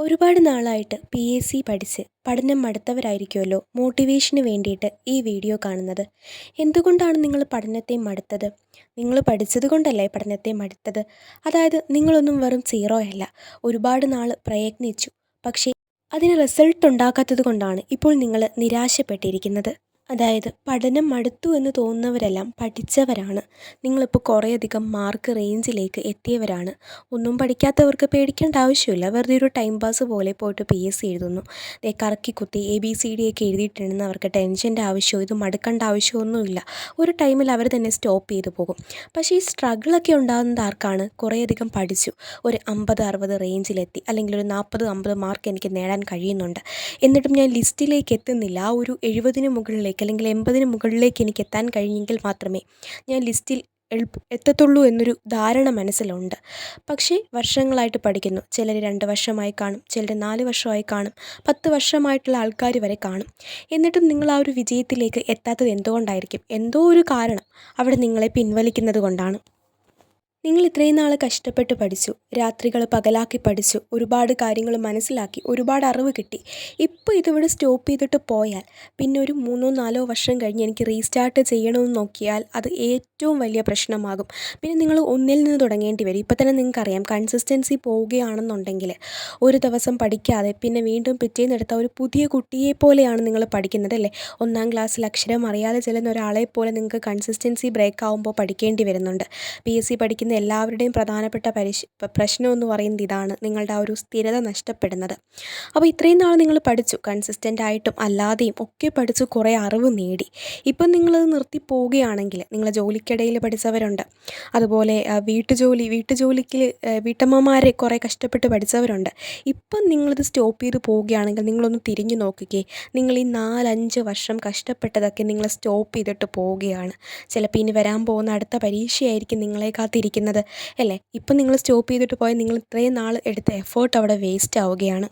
ഒരുപാട് നാളായിട്ട് PSC പഠിച്ച് പഠനം മടുത്തവരായിരിക്കുമല്ലോ മോട്ടിവേഷന് വേണ്ടിയിട്ട് ഈ വീഡിയോ കാണുന്നത്. എന്തുകൊണ്ടാണ് നിങ്ങൾ പഠനത്തെ മടുത്തത്? നിങ്ങൾ പഠിച്ചത് കൊണ്ടല്ലേ പഠനത്തെ മടുത്തത്? അതായത് നിങ്ങളൊന്നും വെറും സീറോ അല്ല. ഒരുപാട് നാൾ പ്രയത്നിച്ചു. പക്ഷേ അതിന് റിസൾട്ട് ഉണ്ടാക്കാത്തത് കൊണ്ടാണ് ഇപ്പോൾ നിങ്ങൾ നിരാശപ്പെട്ടിരിക്കുന്നത്. അതായത് പഠനം മടുത്തു എന്ന് തോന്നുന്നവരെല്ലാം പഠിച്ചവരാണ്. നിങ്ങളിപ്പോൾ കുറേയധികം മാർക്ക് റേഞ്ചിലേക്ക് എത്തിയവരാണ്. ഒന്നും പഠിക്കാത്തവർക്ക് പേടിക്കേണ്ട ആവശ്യമില്ല. വെറുതെ ഒരു ടൈം പാസ് പോലെ പോയിട്ട് PSC എഴുതുന്നു. കറക്കി കുത്തി ABCD ഒക്കെ എഴുതിയിട്ടുണ്ടെന്ന് അവർക്ക് ടെൻഷൻ്റെ ആവശ്യമോ ഇത് മടുക്കേണ്ട ആവശ്യമൊന്നുമില്ല. ഒരു ടൈമിൽ അവർ തന്നെ സ്റ്റോപ്പ് ചെയ്തു പോകും. പക്ഷേ ഈ സ്ട്രഗിളൊക്കെ ഉണ്ടാകുന്നത് ആർക്കാണ്? കുറേയധികം പഠിച്ചു, ഒരു 50-60 റേഞ്ചിലെത്തി, അല്ലെങ്കിൽ ഒരു 40-50 മാർക്ക് എനിക്ക് നേടാൻ കഴിയുന്നുണ്ട്, എന്നിട്ടും ഞാൻ ലിസ്റ്റിലേക്ക് എത്തുന്നില്ല. ആ ഒരു 70-ന് മുകളിലേക്ക് അല്ലെങ്കിൽ 80-ന് മുകളിലേക്ക് എനിക്ക് എത്താൻ കഴിഞ്ഞെങ്കിൽ മാത്രമേ ഞാൻ ലിസ്റ്റിൽ എത്തത്തുള്ളൂ എന്നൊരു ധാരണ മനസ്സിലുണ്ട്. പക്ഷേ വർഷങ്ങളായിട്ട് പഠിക്കുന്നു. ചിലർ 2 വർഷമായി കാണും, ചിലർ 4 വർഷമായി കാണും, 10 വർഷമായിട്ടുള്ള ആൾക്കാർ വരെ കാണും. എന്നിട്ടും നിങ്ങൾ ആ ഒരു വിജയത്തിലേക്ക് എത്താത്തത് എന്തുകൊണ്ടായിരിക്കും? എന്തോ ഒരു കാരണം അവിടെ നിങ്ങളെ പിൻവലിക്കുന്നത് കൊണ്ടാണ്. നിങ്ങൾ ഇത്രയും നാൾ കഷ്ടപ്പെട്ട് പഠിച്ചു, രാത്രികൾ പകലാക്കി പഠിച്ചു, ഒരുപാട് കാര്യങ്ങൾ മനസ്സിലാക്കി, ഒരുപാട് അറിവ് കിട്ടി. ഇപ്പോൾ ഇതിവിടെ സ്റ്റോപ്പ് ചെയ്തിട്ട് പോയാൽ പിന്നെ ഒരു 3-4 വർഷം കഴിഞ്ഞ് എനിക്ക് റീസ്റ്റാർട്ട് ചെയ്യണമെന്ന് നോക്കിയാൽ അത് ഏറ്റവും വലിയ പ്രശ്നമാകും. പിന്നെ നിങ്ങൾ ഒന്നിൽ നിന്ന് തുടങ്ങേണ്ടി വരും. ഇപ്പോൾ തന്നെ നിങ്ങൾക്കറിയാം, കൺസിസ്റ്റൻസി പോവുകയാണെന്നുണ്ടെങ്കിൽ ഒരു ദിവസം പഠിക്കാതെ പിന്നെ വീണ്ടും പിറ്റേന്നെടുത്ത ഒരു പുതിയ കുട്ടിയെ പോലെയാണ് നിങ്ങൾ പഠിക്കുന്നത് അല്ലേ? 1-ാം ക്ലാസ്സിൽ അക്ഷരം അറിയാതെ ചെല്ലുന്ന ഒരാളെ പോലെ നിങ്ങൾക്ക് കൺസിസ്റ്റൻസി ബ്രേക്ക് ആകുമ്പോൾ പഠിക്കേണ്ടി വരുന്നുണ്ട്. PSC പഠിക്കുന്ന എല്ലാവരുടെയും പ്രധാനപ്പെട്ട പ്രശ്നം എന്ന് പറയുന്നത് ഇതാണ്, നിങ്ങളുടെ ആ ഒരു സ്ഥിരത നഷ്ടപ്പെടുന്നത്. അപ്പോൾ ഇത്രയും നാൾ നിങ്ങൾ പഠിച്ചു, കൺസിസ്റ്റൻ്റ് ആയിട്ടും അല്ലാതെയും ഒക്കെ പഠിച്ചു, കുറേ അറിവ് നേടി. ഇപ്പം നിങ്ങളത് നിർത്തി പോവുകയാണെങ്കിൽ, നിങ്ങൾ ജോലിക്കിടയിൽ പഠിച്ചവരുണ്ട്, അതുപോലെ വീട്ടുജോലിക്ക് വീട്ടമ്മമാരെ കുറേ കഷ്ടപ്പെട്ട് പഠിച്ചവരുണ്ട്. ഇപ്പം നിങ്ങളിത് സ്റ്റോപ്പ് ചെയ്ത് പോവുകയാണെങ്കിൽ നിങ്ങളൊന്ന് തിരിഞ്ഞു നോക്കുകയെ, നിങ്ങൾ ഈ 4-5 വർഷം കഷ്ടപ്പെട്ടതൊക്കെ നിങ്ങൾ സ്റ്റോപ്പ് ചെയ്തിട്ട് പോവുകയാണ്. ചിലപ്പോൾ ഇനി വരാൻ പോകുന്ന അടുത്ത പരീക്ഷയായിരിക്കും നിങ്ങളെ കാത്തിരിക്കുന്നത് അല്ലേ? ഇപ്പം നിങ്ങൾ സ്റ്റോപ്പ് ചെയ്തിട്ട് പോയാൽ നിങ്ങൾ ഇത്രയും നാൾ എടുത്ത എഫേർട്ട് അവിടെ വേസ്റ്റ് ആവുകയാണ്.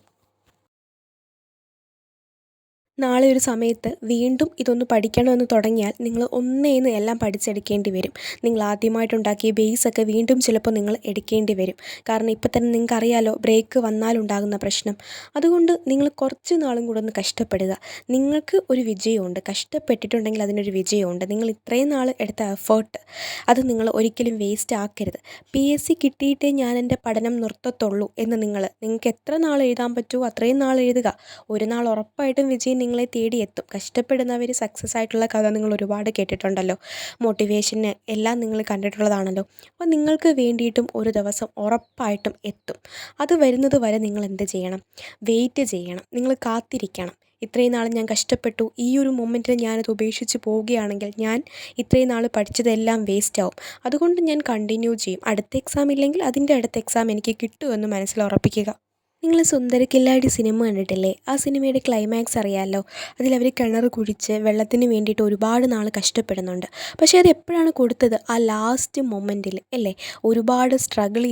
നാളെ ഒരു സമയത്ത് വീണ്ടും ഇതൊന്ന് പഠിക്കണമെന്ന് തുടങ്ങിയാൽ നിങ്ങൾ ഒന്നേന്ന് എല്ലാം പഠിച്ചെടുക്കേണ്ടി വരും. നിങ്ങൾ ആദ്യമായിട്ടുണ്ടാക്കിയ ബേസൊക്കെ വീണ്ടും ചിലപ്പോൾ നിങ്ങൾ എടുക്കേണ്ടി വരും. കാരണം ഇപ്പം തന്നെ നിങ്ങൾക്കറിയാലോ ബ്രേക്ക് വന്നാലുണ്ടാകുന്ന പ്രശ്നം. അതുകൊണ്ട് നിങ്ങൾ കുറച്ച് നാളും കൂടെ ഒന്ന് കഷ്ടപ്പെടുക. നിങ്ങൾക്ക് ഒരു വിജയമുണ്ട്, കഷ്ടപ്പെട്ടിട്ടുണ്ടെങ്കിൽ അതിനൊരു വിജയമുണ്ട്. നിങ്ങൾ ഇത്രയും നാൾ എടുത്ത എഫേർട്ട് അത് നിങ്ങൾ ഒരിക്കലും വേസ്റ്റ് ആക്കരുത്. PSC കിട്ടിയിട്ടേ ഞാൻ എൻ്റെ പഠനം നിർത്തത്തുള്ളൂ എന്ന് നിങ്ങൾക്ക് എത്ര നാൾ എഴുതാൻ പറ്റുമോ അത്രയും നാൾ എഴുതുക. ഒരു നാൾ ഉറപ്പായിട്ടും വിജയം നിങ്ങളെ തേടിയെത്തും. കഷ്ടപ്പെടുന്നവർ സക്സസ് ആയിട്ടുള്ള കഥ നിങ്ങൾ ഒരുപാട് കേട്ടിട്ടുണ്ടല്ലോ, മോട്ടിവേഷന് എല്ലാം നിങ്ങൾ കണ്ടിട്ടുള്ളതാണല്ലോ. അപ്പോൾ നിങ്ങൾക്ക് വേണ്ടിയിട്ടും ഒരു ദിവസം ഉറപ്പായിട്ടും എത്തും. അത് വരുന്നത് വരെ നിങ്ങൾ എന്ത് ചെയ്യണം? വെയിറ്റ് ചെയ്യണം, നിങ്ങൾ കാത്തിരിക്കണം. ഇത്രയും നാൾ ഞാൻ കഷ്ടപ്പെട്ടു, ഈ ഒരു മൊമെൻറ്റിൽ ഞാനത് ഉപേക്ഷിച്ച് പോവുകയാണെങ്കിൽ ഞാൻ ഇത്രയും നാൾ പഠിച്ചതെല്ലാം വേസ്റ്റ് ആവും. അതുകൊണ്ട് ഞാൻ കണ്ടിന്യൂ ചെയ്യും. അടുത്ത എക്സാം ഇല്ലെങ്കിൽ അതിൻ്റെ അടുത്ത എക്സാം എനിക്ക് കിട്ടുമെന്ന് മനസ്സിൽ ഉറപ്പിക്കുക. നിങ്ങൾ സുന്ദരക്കില്ലാടി സിനിമ കണ്ടിട്ടില്ലേ? ആ സിനിമയുടെ ക്ലൈമാക്സ് അറിയാമല്ലോ. അതിലവർ കിണർ കുഴിച്ച് വെള്ളത്തിന് വേണ്ടിയിട്ട് ഒരുപാട് നാൾ കഷ്ടപ്പെടുന്നുണ്ട്. പക്ഷേ അത് എപ്പോഴാണ് കൊടുത്തത്? ആ ലാസ്റ്റ് മൊമെൻറ്റിൽ അല്ലേ? ഒരുപാട് സ്ട്രഗിൾ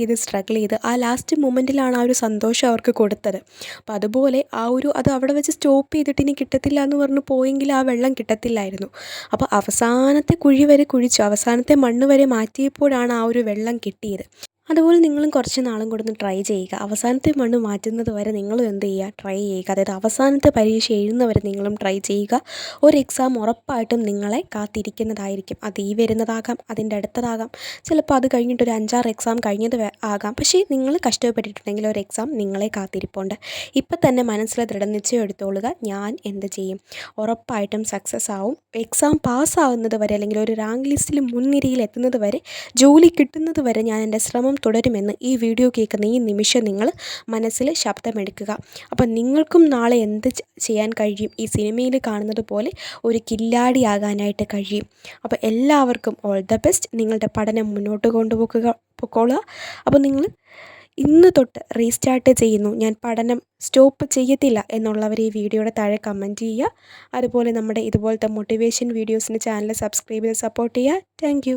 ചെയ്ത് ആ ലാസ്റ്റ് മൊമെൻറ്റിലാണ് ആ ഒരു സന്തോഷം അവർക്ക് കൊടുത്തത്. അപ്പോൾ അതുപോലെ അത് അവിടെ വെച്ച് സ്റ്റോപ്പ് ചെയ്തിട്ട് ഇനി കിട്ടത്തില്ല എന്ന് പറഞ്ഞ് പോയെങ്കിൽ ആ വെള്ളം കിട്ടത്തില്ലായിരുന്നു. അപ്പോൾ അവസാനത്തെ കുഴി വരെ കുഴിച്ചു, അവസാനത്തെ മണ്ണ് വരെ മാറ്റിയപ്പോഴാണ് ആ ഒരു വെള്ളം കിട്ടിയത്. അതുപോലെ നിങ്ങളും കുറച്ച് നാളും കൂടെ ഒന്ന് ട്രൈ ചെയ്യുക. അവസാനത്തെ മണ്ണ് മാറ്റുന്നത് വരെ നിങ്ങളും എന്ത് ചെയ്യുക? ട്രൈ ചെയ്യുക. അതായത് അവസാനത്തെ പരീക്ഷ എഴുതുന്നവരെ നിങ്ങളും ട്രൈ ചെയ്യുക. ഒരു എക്സാം ഉറപ്പായിട്ടും നിങ്ങളെ കാത്തിരിക്കുന്നതായിരിക്കും. അത് ഈ വരുന്നതാകാം, അതിൻ്റെ അടുത്തതാകാം, ചിലപ്പോൾ അത് കഴിഞ്ഞിട്ട് ഒരു 5-6 എക്സാം കഴിഞ്ഞത് ആകാം. പക്ഷേ നിങ്ങൾ കഷ്ടപ്പെട്ടിട്ടുണ്ടെങ്കിൽ ഒരു എക്സാം നിങ്ങളെ കാത്തിരിപ്പുണ്ട്. ഇപ്പം തന്നെ മനസ്സിൽ ദൃഢനിശ്ചയം എടുത്തോളുക, ഞാൻ എന്ത് ചെയ്യും, ഉറപ്പായിട്ടും സക്സസ് ആവും. എക്സാം പാസ്സാവുന്നത് വരെ അല്ലെങ്കിൽ ഒരു റാങ്ക് ലിസ്റ്റിൽ മുൻനിരയിൽ എത്തുന്നത് വരെ, ജോലി കിട്ടുന്നത് വരെ ഞാൻ എൻ്റെ ശ്രമം തുടരുമെന്ന് ഈ വീഡിയോ കേൾക്കുന്ന ഈ നിമിഷം നിങ്ങൾ മനസ്സിൽ ശബ്ദമെടുക്കുക. അപ്പം നിങ്ങൾക്കും നാളെ എന്ത് ചെയ്യാൻ കഴിയും? ഈ സിനിമയിൽ കാണുന്നത് പോലെ ഒരു കില്ലാടിയാകാനായിട്ട് കഴിയും. അപ്പോൾ എല്ലാവർക്കും ഓൾ ദ ബെസ്റ്റ്. നിങ്ങളുടെ പഠനം മുന്നോട്ട് പൊക്കോളുക. അപ്പോൾ നിങ്ങൾ ഇന്ന് തൊട്ട് റീസ്റ്റാർട്ട് ചെയ്യുന്നു, ഞാൻ പഠനം സ്റ്റോപ്പ് ചെയ്യത്തില്ല എന്നുള്ളവർ ഈ വീഡിയോയുടെ താഴെ കമൻറ്റ് ചെയ്യുക. അതുപോലെ നമ്മുടെ ഇതുപോലത്തെ മോട്ടിവേഷൻ വീഡിയോസിന് ചാനൽ സബ്സ്ക്രൈബ് ചെയ്ത് സപ്പോർട്ട് ചെയ്യുക. താങ്ക്